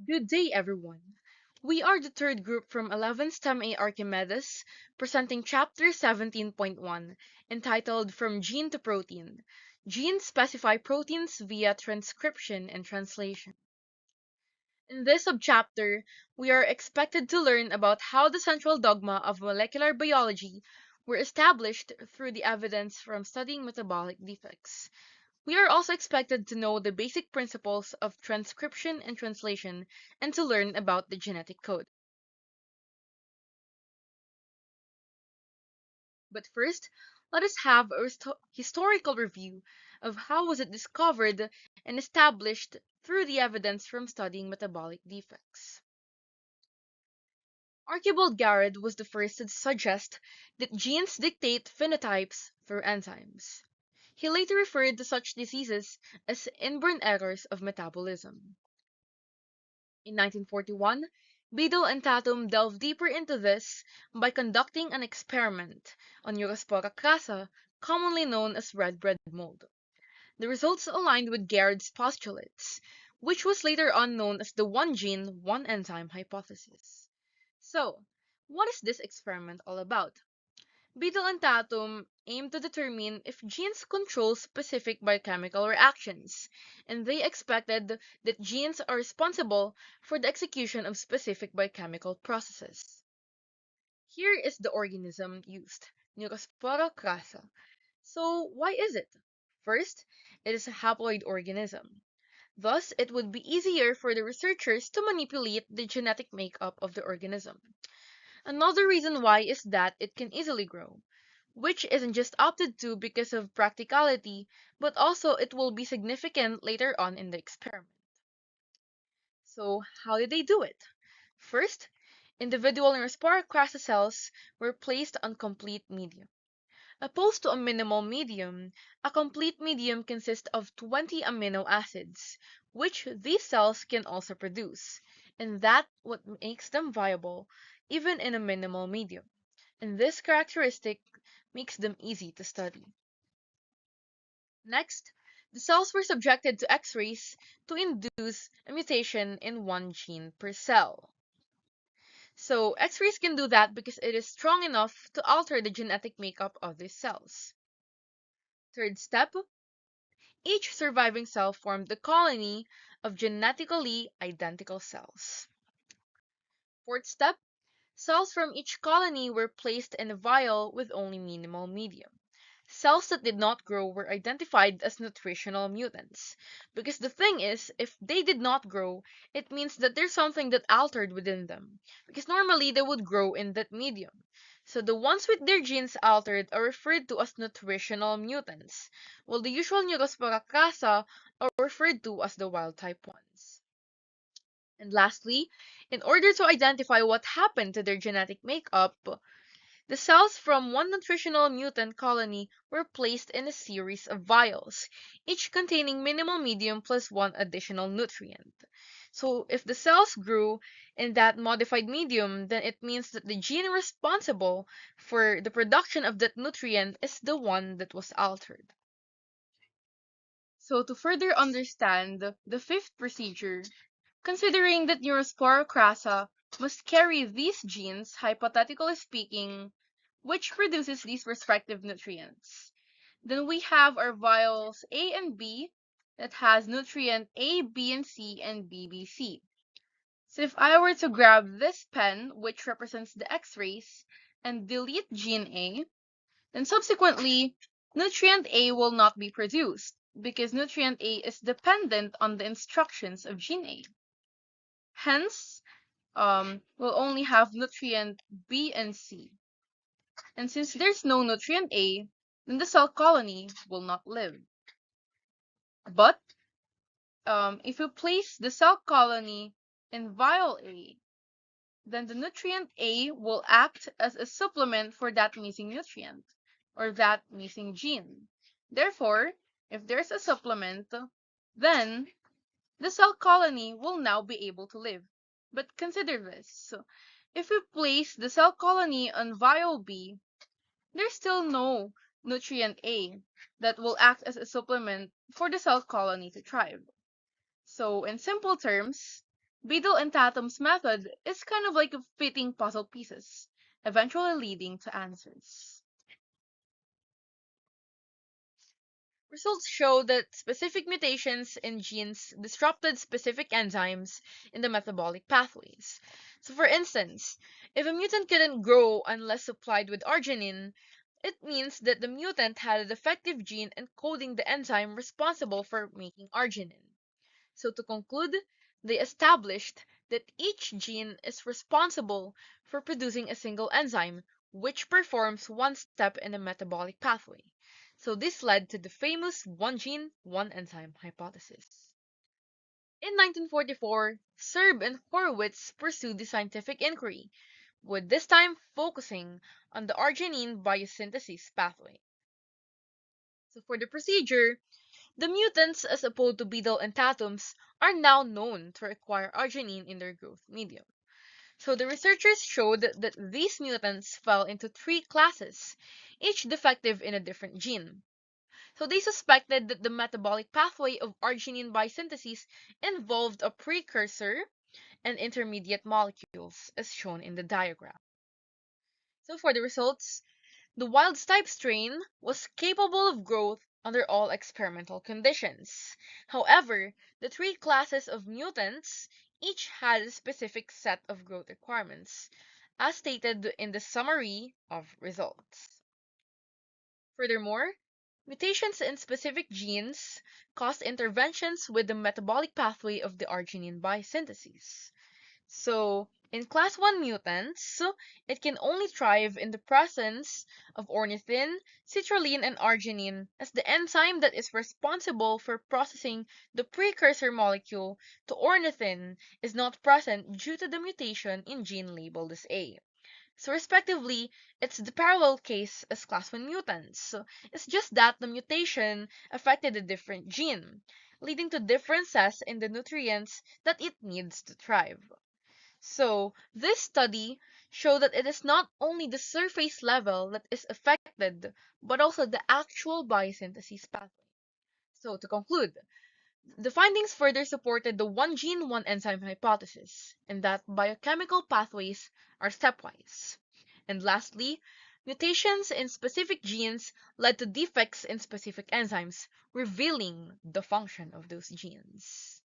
Good day, everyone. We are the third group from 11 STEM A Archimedes, presenting Chapter 17.1, entitled From Gene to Protein. Genes specify proteins via transcription and translation. In this subchapter, we are expected to learn about how the central dogma of molecular biology were established through the evidence from studying metabolic defects. We are also expected to know the basic principles of transcription and translation and to learn about the genetic code. But first, let us have a historical review of how was it discovered and established through the evidence from studying metabolic defects. Archibald Garrod was the first to suggest that genes dictate phenotypes through enzymes. He later referred to such diseases as inborn errors of metabolism. In 1941, Beadle and Tatum delved deeper into this by conducting an experiment on Neurospora crassa, commonly known as red bread mold. The results aligned with Garrod's postulates, which was later on known as the one gene, one enzyme hypothesis. So, what is this experiment all about? Beadle and Tatum aimed to determine if genes control specific biochemical reactions, and they expected that genes are responsible for the execution of specific biochemical processes. Here is the organism used, Neurospora crassa. So, why is it? First, it is a haploid organism. Thus, it would be easier for the researchers to manipulate the genetic makeup of the organism. Another reason why is that it can easily grow, which isn't just opted to because of practicality, but also it will be significant later on in the experiment. So, how did they do it? First, individual Neurospora crassa cells were placed on complete medium. Opposed to a minimal medium, a complete medium consists of 20 amino acids, which these cells can also produce, and that what makes them viable even in a minimal medium. And this characteristic makes them easy to study. Next, the cells were subjected to X-rays to induce a mutation in one gene per cell. So X-rays can do that because it is strong enough to alter the genetic makeup of these cells. Third step, each surviving cell formed a colony of genetically identical cells. Fourth step, cells from each colony were placed in a vial with only minimal medium. Cells that did not grow were identified as nutritional mutants. Because the thing is, if they did not grow, it means that there's something that altered within them. Because normally they would grow in that medium. So the ones with their genes altered are referred to as nutritional mutants, while the usual Neurospora crassa are referred to as the wild type ones. And lastly, in order to identify what happened to their genetic makeup, the cells from one nutritional mutant colony were placed in a series of vials, each containing minimal medium plus one additional nutrient. So if the cells grew in that modified medium, then it means that the gene responsible for the production of that nutrient is the one that was altered. So to further understand the fifth procedure, considering that Neurospora crassa must carry these genes, hypothetically speaking, which produces these respective nutrients. Then we have our vials A and B that has nutrient A, B, and C and BBC. So if I were to grab this pen, which represents the X-rays, and delete gene A, then subsequently nutrient A will not be produced because nutrient A is dependent on the instructions of gene A. Hence, we'll only have nutrient B and C. And since there's no nutrient A, then the cell colony will not live. But if you place the cell colony in vial A, then the nutrient A will act as a supplement for that missing nutrient or that missing gene. Therefore, if there's a supplement, then the cell colony will now be able to live. But consider this. So if we place the cell colony on vial B, there's still no nutrient A that will act as a supplement for the cell colony to thrive. So in simple terms, Beadle and Tatham's method is kind of like fitting puzzle pieces, eventually leading to answers. Results show that specific mutations in genes disrupted specific enzymes in the metabolic pathways. So, for instance, if a mutant couldn't grow unless supplied with arginine, it means that the mutant had a defective gene encoding the enzyme responsible for making arginine. So, to conclude, they established that each gene is responsible for producing a single enzyme, which performs one step in the metabolic pathway. So, this led to the famous one gene, one enzyme hypothesis. In 1944, Serb and Horowitz pursued the scientific inquiry, with this time focusing on the arginine biosynthesis pathway. So, for the procedure, the mutants, as opposed to Beetle and Tatums, are now known to require arginine in their growth medium. So the researchers showed that these mutants fell into three classes, each defective in a different gene. So they suspected that the metabolic pathway of arginine biosynthesis involved a precursor and intermediate molecules, as shown in the diagram. So for the results, the wild-type strain was capable of growth under all experimental conditions. However, the three classes of mutants each had a specific set of growth requirements, as stated in the summary of results. Furthermore, mutations in specific genes caused interventions with the metabolic pathway of the arginine biosynthesis. So, in class 1 mutants, it can only thrive in the presence of ornithine, citrulline, and arginine as the enzyme that is responsible for processing the precursor molecule to ornithine is not present due to the mutation in gene labeled as A. So respectively, it's the parallel case as class 1 mutants. So it's just that the mutation affected a different gene, leading to differences in the nutrients that it needs to thrive. So, this study showed that it is not only the surface level that is affected, but also the actual biosynthesis pathway. So, to conclude, the findings further supported the one gene, one enzyme hypothesis, in that biochemical pathways are stepwise. And lastly, mutations in specific genes led to defects in specific enzymes, revealing the function of those genes.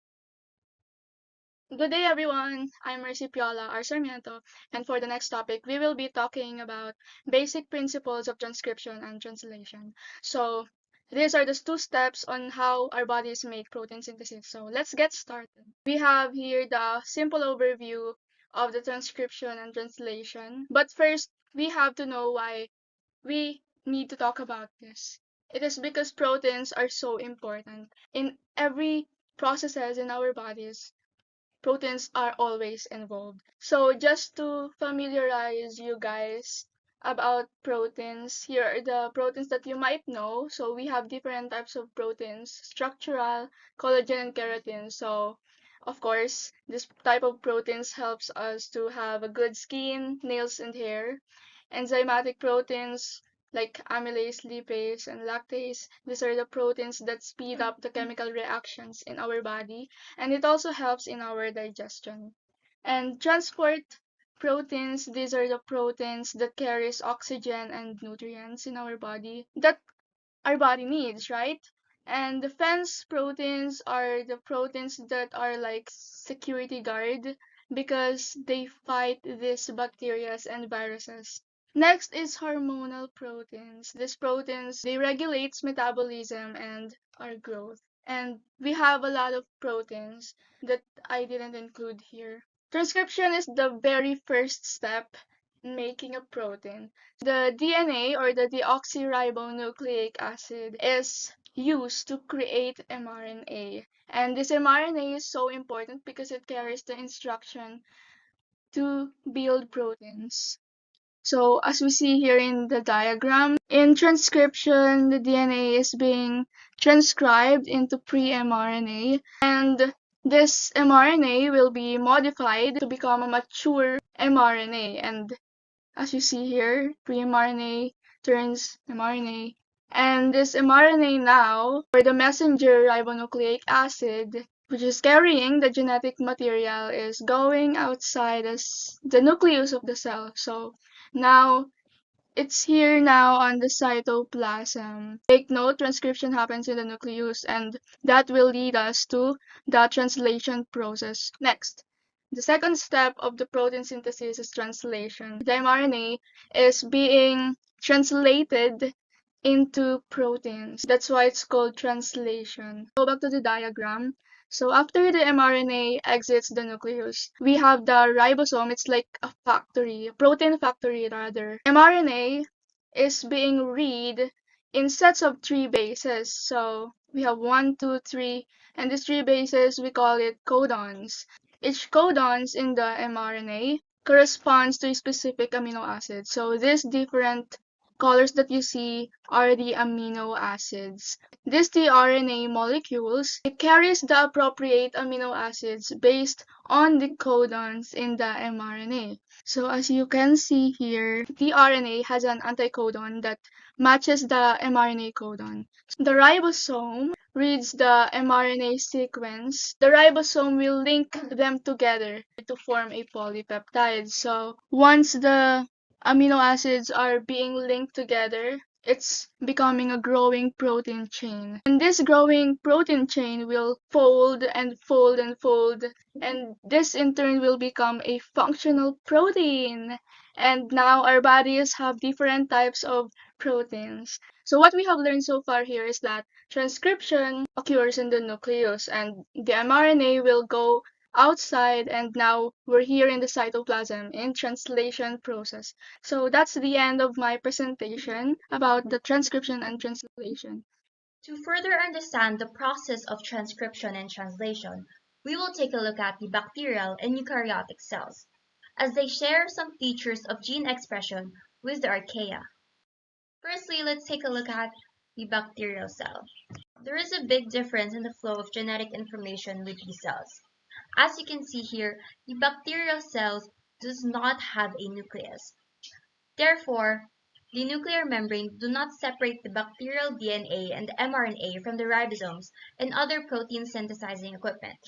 Good day, everyone. I'm Mercy Piola R. Sarmiento, and for the next topic, we will be talking about basic principles of transcription and translation. So, these are the two steps on how our bodies make protein synthesis. So, let's get started. We have here the simple overview of the transcription and translation. But first, we have to know why we need to talk about this. It is because proteins are so important in every processes in our bodies. Proteins are always involved. So just to familiarize you guys about proteins, here are the proteins that you might know. So we have different types of proteins, structural, collagen, and keratin. So of course, this type of proteins helps us to have a good skin, nails, and hair. Enzymatic proteins like amylase, lipase, and lactase, these are the proteins that speed up the chemical reactions in our body, and it also helps in our digestion. And transport proteins, these are the proteins that carries oxygen and nutrients in our body that our body needs, right? And defense proteins are the proteins that are like security guard because they fight these bacteria and viruses. Next is hormonal proteins. These proteins, they regulates metabolism and our growth. And we have a lot of proteins that I didn't include here. Transcription is the very first step in making a protein. The DNA or the deoxyribonucleic acid is used to create mRNA. And this mRNA is so important because it carries the instruction to build proteins. So as we see here in the diagram, in transcription, the DNA is being transcribed into pre-mRNA, and this mRNA will be modified to become a mature mRNA. And as you see here, pre-mRNA turns mRNA. And this mRNA now, or the messenger ribonucleic acid, which is carrying the genetic material, is going outside as the nucleus of the cell. So now it's here now on the cytoplasm. Take note, transcription happens in the nucleus, and that will lead us to the translation process. Next, the second step of the protein synthesis is translation. The mRNA is being translated into proteins. That's why it's called translation. Go back to the diagram. So after the mRNA exits the nucleus, we have the ribosome. It's like a factory, a protein factory rather. mRNA is being read in sets of 3 bases. So we have 1, 2, 3, and these 3 bases we call it codons. Each codons in the mRNA corresponds to a specific amino acid. So these different colors that you see are the amino acids. These tRNA molecules, it carries the appropriate amino acids based on the codons in the mRNA. So as you can see here, tRNA has an anticodon that matches the mRNA codon. The ribosome reads the mRNA sequence. The ribosome will link them together to form a polypeptide. So once the amino acids are being linked together, it's becoming a growing protein chain. And this growing protein chain will fold and fold and fold, and this in turn will become a functional protein. And now our bodies have different types of proteins. So what we have learned so far here is that transcription occurs in the nucleus, and the mRNA will go outside, and now we're here in the cytoplasm in translation process. So that's the end of my presentation about the transcription and translation. To further understand the process of transcription and translation, we will take a look at the bacterial and eukaryotic cells, as they share some features of gene expression with the archaea. Firstly, let's take a look at the bacterial cell. There is a big difference in the flow of genetic information with these cells. As you can see here, the bacterial cells does not have a nucleus. Therefore, the nuclear membrane do not separate the bacterial DNA and mRNA from the ribosomes and other protein synthesizing equipment.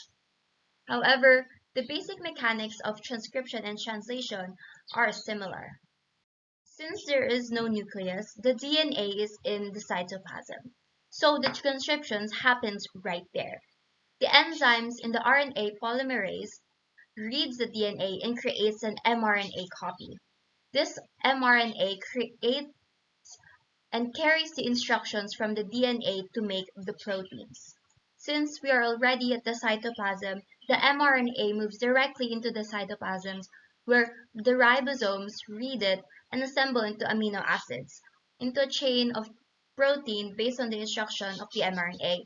However, the basic mechanics of transcription and translation are similar. Since there is no nucleus, the DNA is in the cytoplasm, so the transcription happens right there. The enzymes in the RNA polymerase reads the DNA and creates an mRNA copy. This mRNA creates and carries the instructions from the DNA to make the proteins. Since we are already at the cytoplasm, the mRNA moves directly into the cytoplasm where the ribosomes read it and assemble into amino acids, into a chain of protein based on the instruction of the mRNA,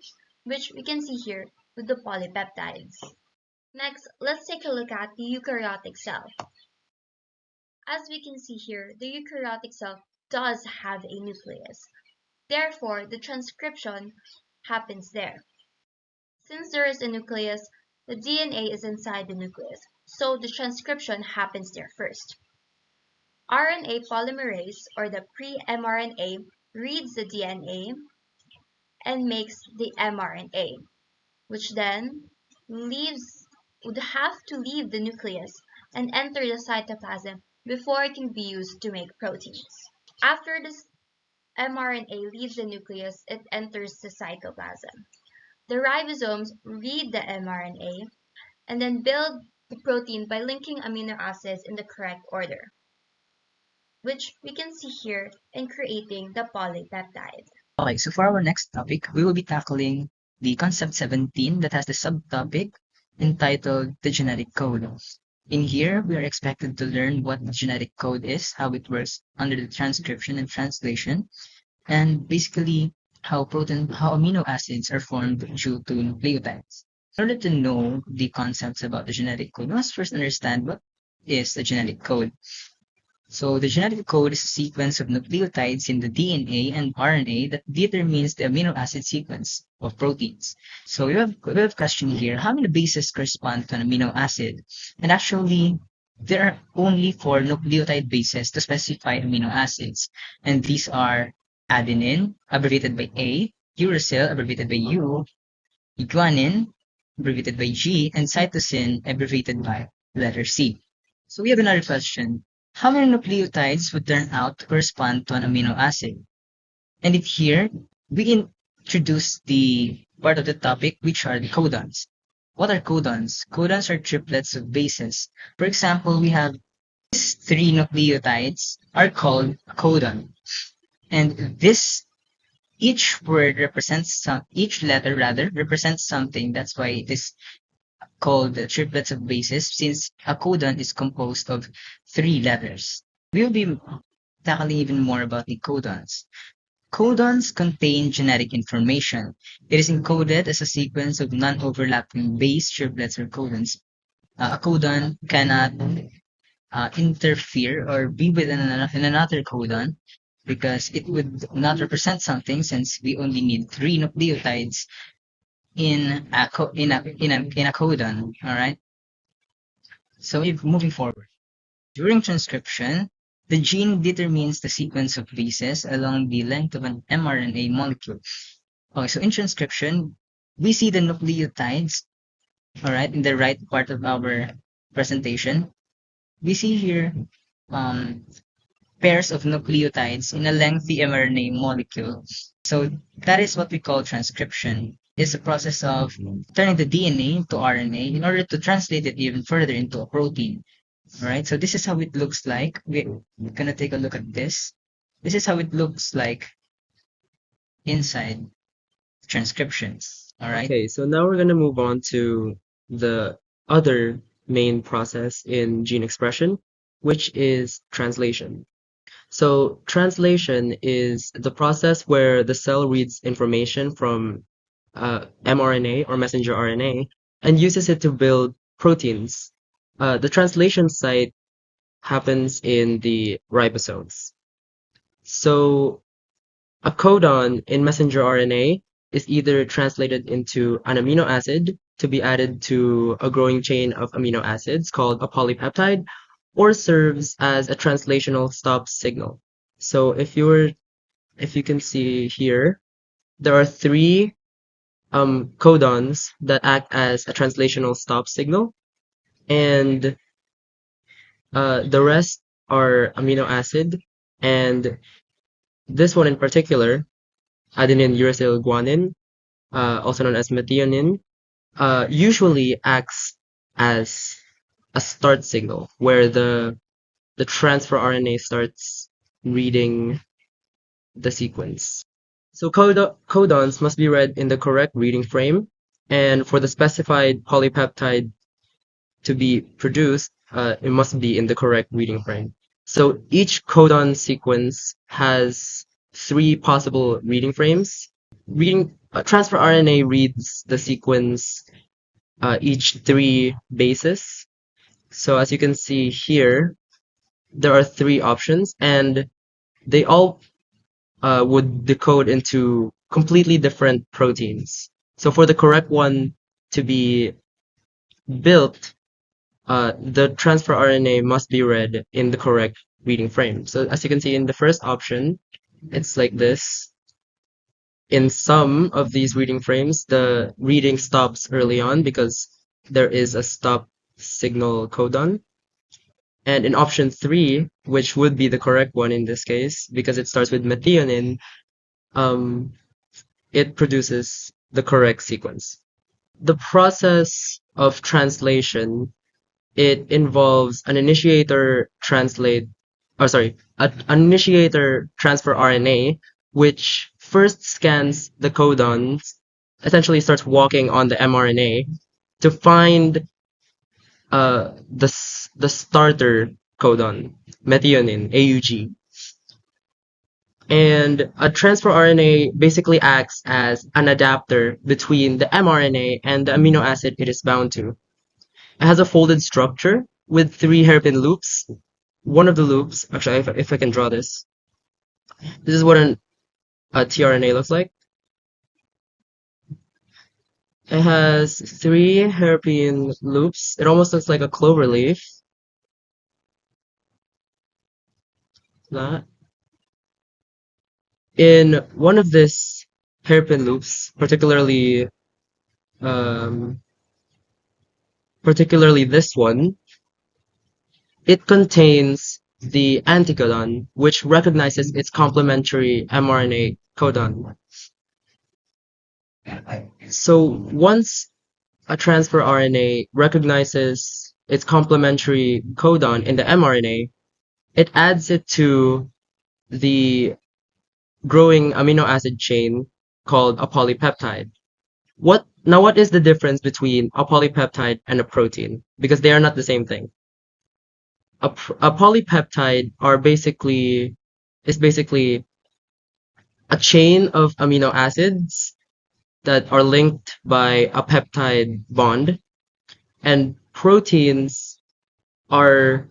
which we can see here with the polypeptides. Next, let's take a look at the eukaryotic cell. As we can see here, the eukaryotic cell does have a nucleus. Therefore, the transcription happens there. Since there is a nucleus, the DNA is inside the nucleus, so the transcription happens there first. RNA polymerase, or the pre-mRNA, reads the DNA and makes the mRNA, which then would have to leave the nucleus and enter the cytoplasm before it can be used to make proteins. After this mRNA leaves the nucleus, it enters the cytoplasm. The ribosomes read the mRNA and then build the protein by linking amino acids in the correct order, which we can see here in creating the polypeptide. Okay, so for our next topic, we will be tackling the concept 17 that has the subtopic entitled the genetic code. In here, we are expected to learn what the genetic code is, how it works under the transcription and translation, and basically how amino acids are formed due to nucleotides. In order to know the concepts about the genetic code, we must first understand what is the genetic code. So the genetic code is a sequence of nucleotides in the DNA and RNA that determines the amino acid sequence of proteins. So we have a question here, how many bases correspond to an amino acid? And actually, there are only 4 nucleotide bases to specify amino acids. And these are adenine, abbreviated by A, uracil, abbreviated by U, guanine, abbreviated by G, and cytosine, abbreviated by letter C. So we have another question. How many nucleotides would turn out to correspond to an amino acid? And here, we introduce the part of the topic, which are the codons. What are codons? Codons are triplets of bases. For example, we have these three nucleotides are called a codon. And each letter rather represents something. That's why it is called the triplets of bases, since a codon is composed of three letters. We will be tackling even more about the codons. Codons contain genetic information. It is encoded as a sequence of non-overlapping base triplets or codons. A codon cannot interfere or be within another codon because it would not represent something, since we only need three nucleotides in a codon. All right. So if moving forward, during transcription, the gene determines the sequence of bases along the length of an mRNA molecule. Okay, so in transcription, we see the nucleotides, all right, in the right part of our presentation. We see here pairs of nucleotides in a lengthy mRNA molecule. So that is what we call transcription. It's a process of turning the DNA into RNA in order to translate it even further into a protein. All right, so this is how it looks like. We're gonna take a look at this. This is how it looks like inside transcriptions. All right. Okay, so now we're going to move on to the other main process in gene expression, which is translation. So translation is the process where the cell reads information from mRNA or messenger RNA and uses it to build proteins. The translation site happens in the ribosomes. So a codon in messenger RNA is either translated into an amino acid to be added to a growing chain of amino acids called a polypeptide, or serves as a translational stop signal. So if you can see here, there are three codons that act as a translational stop signal, and the rest are amino acid, and this one in particular, adenine uracil guanine, also known as methionine, usually acts as a start signal where the transfer RNA starts reading the sequence. So codons must be read in the correct reading frame, and for the specified polypeptide to be produced, it must be in the correct reading frame. So each codon sequence has three possible reading frames. Transfer RNA reads the sequence each three bases. So as you can see here, there are three options, and they all would decode into completely different proteins. So for the correct one to be built, the transfer RNA must be read in the correct reading frame. So as you can see in the first option, it's like this. In some of these reading frames, the reading stops early on because there is a stop signal codon. And in option 3, which would be the correct one in this case, because it starts with methionine, it produces the correct sequence. The process of translation, it involves an initiator initiator transfer RNA, which first scans the codons, essentially starts walking on the mRNA to find the starter codon, methionine, AUG. And a transfer RNA basically acts as an adapter between the mRNA and the amino acid it is bound to. It has a folded structure with 3 hairpin loops. One of the loops, actually, if I can draw this, this is what a tRNA looks like. It has 3 hairpin loops. It almost looks like a clover leaf. That. In one of these hairpin loops, particularly particularly this one, it contains the anticodon, which recognizes its complementary mRNA codon. So once a transfer RNA recognizes its complementary codon in the mRNA, it adds it to the growing amino acid chain called a polypeptide. What is the difference between a polypeptide and a protein? Because they are not the same thing. A polypeptide is basically a chain of amino acids that are linked by a peptide bond, and proteins are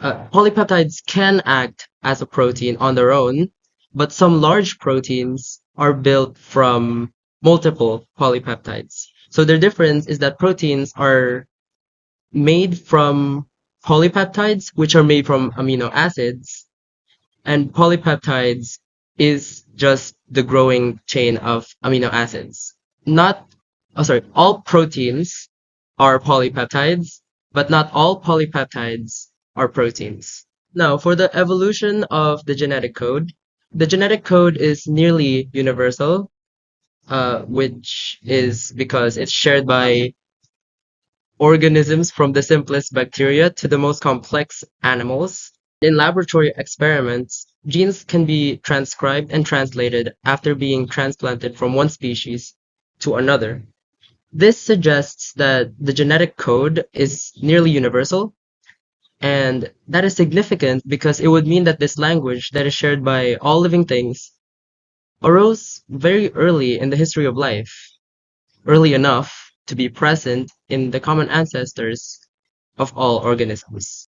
polypeptides can act as a protein on their own, but some large proteins are built from multiple polypeptides. So their difference is that proteins are made from polypeptides, which are made from amino acids, and polypeptides is just the growing chain of amino acids. Not, oh sorry, all proteins are polypeptides, but not all polypeptides are proteins. Now, for the evolution of the genetic code is nearly universal, which is because it's shared by organisms from the simplest bacteria to the most complex animals. In laboratory experiments, genes can be transcribed and translated after being transplanted from one species to another. This suggests that the genetic code is nearly universal, and that is significant because it would mean that this language that is shared by all living things arose very early in the history of life, early enough to be present in the common ancestors of all organisms.